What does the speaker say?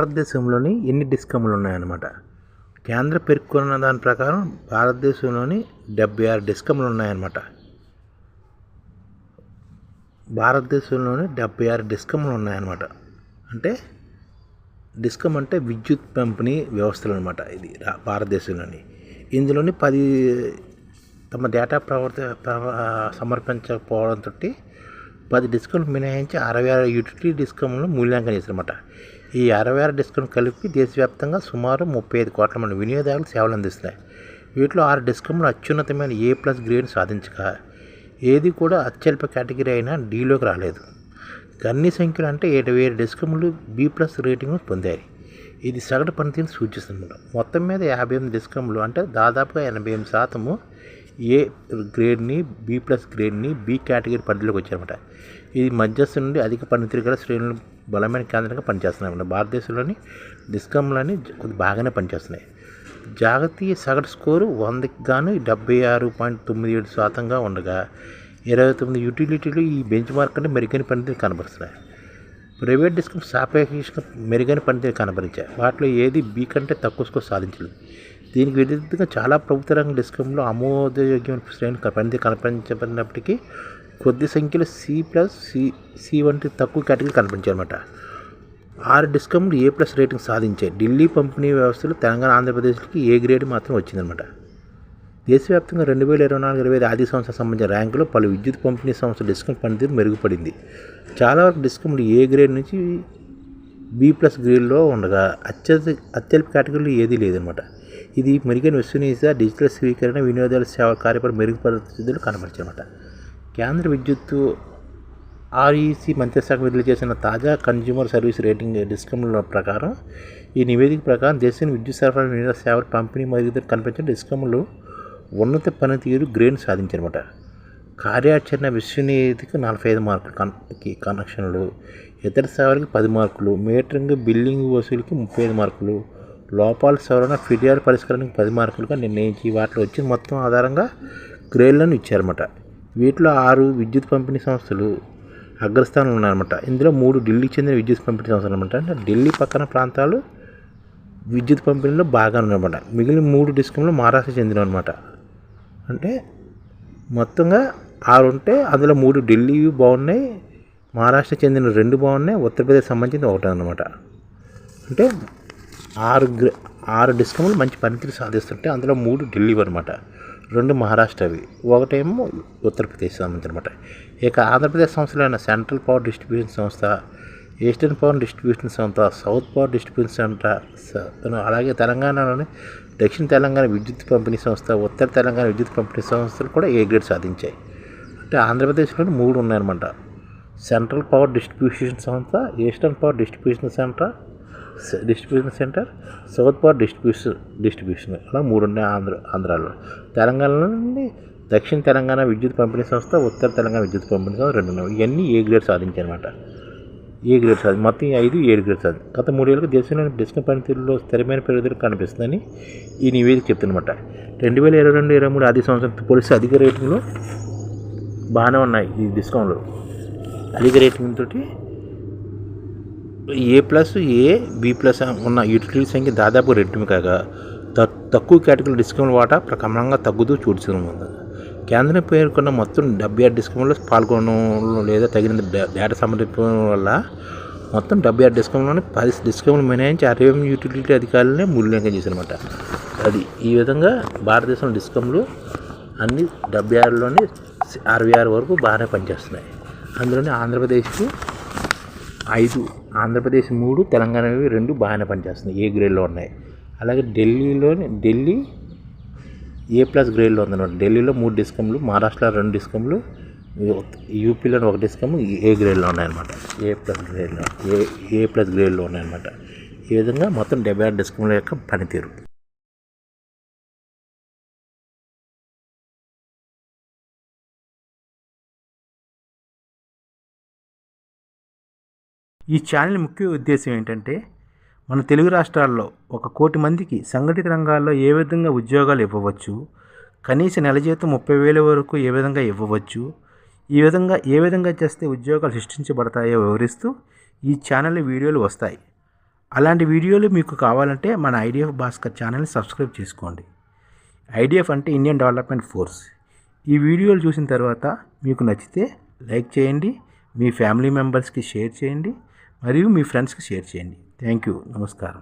భారతదేశంలోని ఎన్ని డిస్కమ్లు ఉన్నాయన్నమాట. కేంద్ర పేర్కొన్న దాని ప్రకారం భారతదేశంలోని 76 డిస్కమ్లు ఉన్నాయన్నమాట. భారతదేశంలోని 76 డిస్కమ్లు ఉన్నాయన్నమాట. అంటే డిస్కమ్ అంటే విద్యుత్ పంపిణీ వ్యవస్థలు అనమాట. ఇది భారతదేశంలోని ఇందులోని 10 తమ డేటా సమర్పించకపోవడంతో 10 డిస్కమ్లు మినహాయించి 66 యూటిలిటీ డిస్కమ్లను మూల్యాంకనం చేశారన్నమాట. ఈ 66 డిస్కమ్లు కలిపి దేశవ్యాప్తంగా సుమారు 35 కోట్ల మంది వినియోగదారులకు సేవలు అందిస్తున్నాయి. వీటిలో 6 డిస్కమ్లు అత్యున్నతమైన A+ గ్రేడ్ సాధించగా ఏది కూడా అత్యల్ప కేటగిరీ అయినా డీలోకి రాలేదు. అన్ని సంఖ్యలు అంటే 77 డిస్కమ్లు B+ రేటింగ్ను పొందాయి. ఇది సగటు పనితీరును సూచిస్తుంది. మొత్తం మీద 58 డిస్కమ్లు అంటే దాదాపుగా 88% A గ్రేడ్ని B+ గ్రేడ్ని B కేటగిరీ పరిధిలోకి వచ్చారన్నమాట. ఇది మధ్యస్థ నుండి అధిక పనితీరు గల శ్రేణులు బలమైన కేంద్రంగా పనిచేస్తున్నాయి. భారతదేశంలోని డిస్కమ్లన్నీ కొద్ది బాగానే పనిచేస్తున్నాయి. జాతీయ సగటు స్కోరు 100కి గాను 76.97% ఉండగా 29 యూటిలిటీలు ఈ బెంచ్ మార్క్ అంటే మెరుగైన పనితీరు కనబరుస్తున్నాయి. ప్రైవేట్ డిస్కమ్ సాపేక్షంగా మెరుగైన పనితీరు కనబరించాయి. వాటిలో ఏది B కంటే తక్కువ స్కోర్ సాధించలేదు. దీనికి విరుద్ధంగా చాలా ప్రభుత్వ రంగ డిస్కమ్లో ఆమోదయోగ్యమైన శ్రేణి పనితీరు కనిపించబడినప్పటికీ కొద్ది సంఖ్యలో C వంటి తక్కువ కేటగిరీ కనిపించాయన్నమాట. 6 డిస్కమ్లు A+ రేటింగ్ సాధించాయి. ఢిల్లీ పంపిణీ వ్యవస్థలు తెలంగాణ, ఆంధ్రప్రదేశ్కి A గ్రేడ్ మాత్రం వచ్చిందన్నమాట. దేశవ్యాప్తంగా 2024-25 ఆర్థిక సంవత్సరం సంబంధించిన ర్యాంకులో పలు విద్యుత్ పంపిణీ సంస్థల డిస్కమ్ పనితీరు మెరుగుపడింది. చాలా వరకు డిస్కమ్లు A గ్రేడ్ నుంచి B+ గ్రేడ్లో ఉండగా అత్యల్ప కేటగిరీలో ఏదీ లేదన్నమాట. ఇది మెరుగైన విశ్వసనీయత, డిజిటల్ స్వీకరణ, వినియోగదారుల సేవ కార్యపడి మెరుగుపరిస్థితులు కనబరిచాయన్నమాట. కేంద్ర విద్యుత్ REC మంత్రిశాఖ విడుదల చేసిన తాజా కన్జ్యూమర్ సర్వీస్ రేటింగ్ డిస్కమ్ల ప్రకారం ఈ నివేదిక ప్రకారం దేశంలో విద్యుత్ సరఫరా వినియోగ సేవల పంపిణీ మెరుగుదల కనిపించిన డిస్కమ్లు ఉన్నత పనితీరు గ్రేడ్ సాధించారన్నమాట. కార్యాచరణ విశ్వసనీయతకు 45 మార్కులు, కనెక్షన్లు ఇతర సేవలకు 10 మార్కులు, మీటరింగ్ బిల్లింగ్ వసూలుకి 35 మార్కులు, లోపాల సవరణ ఫిర్యాదు పరిష్కారానికి 10 మార్కులుగా నిర్ణయించి వాటిలో వచ్చిన మొత్తం ఆధారంగా గ్రేడ్లను ఇచ్చారన్నమాట. వీటిలో 6 విద్యుత్ పంపిణీ సంస్థలు అగ్రస్థానంలో ఉన్నాయన్నమాట. ఇందులో 3 ఢిల్లీకి చెందిన విద్యుత్ పంపిణీ సంస్థలు అనమాట. అంటే ఢిల్లీ పక్కన ప్రాంతాలు విద్యుత్ పంపిణీలో బాగా ఉన్నాయన్నమాట. మిగిలిన 3 డిస్కమ్లు మహారాష్ట్ర చెందినవి అనమాట. అంటే మొత్తంగా 6 ఉంటే అందులో 3 ఢిల్లీ బాగున్నాయి, మహారాష్ట్ర చెందిన 2 బాగున్నాయి, ఉత్తరప్రదేశ్ సంబంధించిన 1 అన్నమాట. అంటే 6 డిస్కమ్లు మంచి పనితీరు సాధిస్తుంటే అందులో 3 ఢిల్లీ అనమాట, 2 మహారాష్ట్రవి, 1 ఏమో ఉత్తరప్రదేశ్ సంబంధించిన అనమాట. ఇక ఆంధ్రప్రదేశ్ సంస్థలైన సెంట్రల్ పవర్ డిస్ట్రిబ్యూషన్ సంస్థ, ఈస్టర్న్ పవర్ డిస్ట్రిబ్యూషన్ సంస్థ, సౌత్ పవర్ డిస్ట్రిబ్యూషన్ సంస్థ, అలాగే తెలంగాణలోని దక్షిణ తెలంగాణ విద్యుత్ పంపిణీ సంస్థ, ఉత్తర తెలంగాణ విద్యుత్ పంపిణీ సంస్థలు కూడా A గ్రేడ్ సాధించాయి. అంటే ఆంధ్రప్రదేశ్లోని 3 ఉన్నాయన్నమాట. సెంట్రల్ పవర్ డిస్ట్రిబ్యూషన్ సంస్థ, eastern power distribution centre, south power distribution అలా 3 ఉన్నాయి ఆంధ్రాలో. తెలంగాణలోని దక్షిణ తెలంగాణ విద్యుత్ పంపిణీ సంస్థ, ఉత్తర తెలంగాణ విద్యుత్ పంపిణీ సంస్థ 2 ఉన్నాయి. ఇవన్నీ A గ్రేడ్ సాధించాయి అనమాట. A గ్రేడ్ మొత్తం 5 A గ్రేడ్ సాధించాయి. గత 3 ఏళ్ళకి దేశంలోని డిస్కమ్ పనితీరులో స్థిరమైన పెరుగుదల కనిపిస్తుందని ఈ నివేదిక చెప్తుందన్నమాట. 2022-23 ఆర్థిక సంవత్సరంతో పోలిస్తే అధిక రేటింగ్లో బాగానే ఉన్నాయి. ఈ డిస్కౌంట్లు అధిక రేటింగ్ తోటి A+, B+ ఉన్న యూటిలిటీ సంఖ్య దాదాపు రెట్టింపు కాగా తక్కువ కేటగిరీ డిస్కౌంట్ వాటా క్రమంగా తగ్గుతూ చూడుతుంది. కేంద్రం పేర్కొన్న మొత్తం 76 డిస్కౌంట్లో పాల్గొనడం లేదా తగిన డేటా సమర్పించడం వల్ల మొత్తం 76 డిస్కౌంట్లోని 10 డిస్కౌంట్లు మినహాయించి 68 యూటిలిటీ అధికారులనే మూల్యాంకనం చేశారన్నమాట. అది ఈ విధంగా భారతదేశంలో డిస్కమ్లు అన్ని 76లోని 66 వరకు బాగానే పనిచేస్తున్నాయి. అందులోని ఆంధ్రప్రదేశ్కి 5, ఆంధ్రప్రదేశ్ 3, తెలంగాణవి 2 బాగానే పనిచేస్తున్నాయి, A గ్రేడ్లో ఉన్నాయి. అలాగే ఢిల్లీ A+ గ్రేడ్లో ఉందన్నమాట. ఢిల్లీలో 3 డిస్కమ్లు, మహారాష్ట్రలో 2 డిస్కమ్లు, యూపీలో 1 డిస్కమ్ A గ్రేడ్లో ఉన్నాయన్నమాట. A+ గ్రేడ్లో ఉన్నాయన్నమాట. ఈ విధంగా మొత్తం 76 డిస్కమ్ల యొక్క పనితీరు. ఈ ఛానల్ ముఖ్య ఉద్దేశం ఏంటంటే మన తెలుగు రాష్ట్రాల్లో 1 కోటి మందికి సంఘటిత రంగాల్లో ఏ విధంగా ఉద్యోగాలు ఇవ్వవచ్చు, కనీస నెల జీతం 30,000 వరకు ఏ విధంగా ఇవ్వవచ్చు, ఏ విధంగా చేస్తే ఉద్యోగాలు సృష్టించబడతాయో వివరిస్తూ ఈ ఛానల్ వీడియోలు వస్తాయి. అలాంటి వీడియోలు మీకు కావాలంటే మన ఐడిఎఫ్ భాస్కర్ ఛానల్ని సబ్స్క్రైబ్ చేసుకోండి. ఐడిఎఫ్ అంటే ఇండియన్ డెవలప్మెంట్ ఫోర్స్. ఈ వీడియోలు చూసిన తర్వాత మీకు నచ్చితే లైక్ చేయండి, మీ ఫ్యామిలీ మెంబర్స్కి షేర్ చేయండి మరియు మీ ఫ్రెండ్స్కి షేర్ చేయండి. Thank you. నమస్కారం.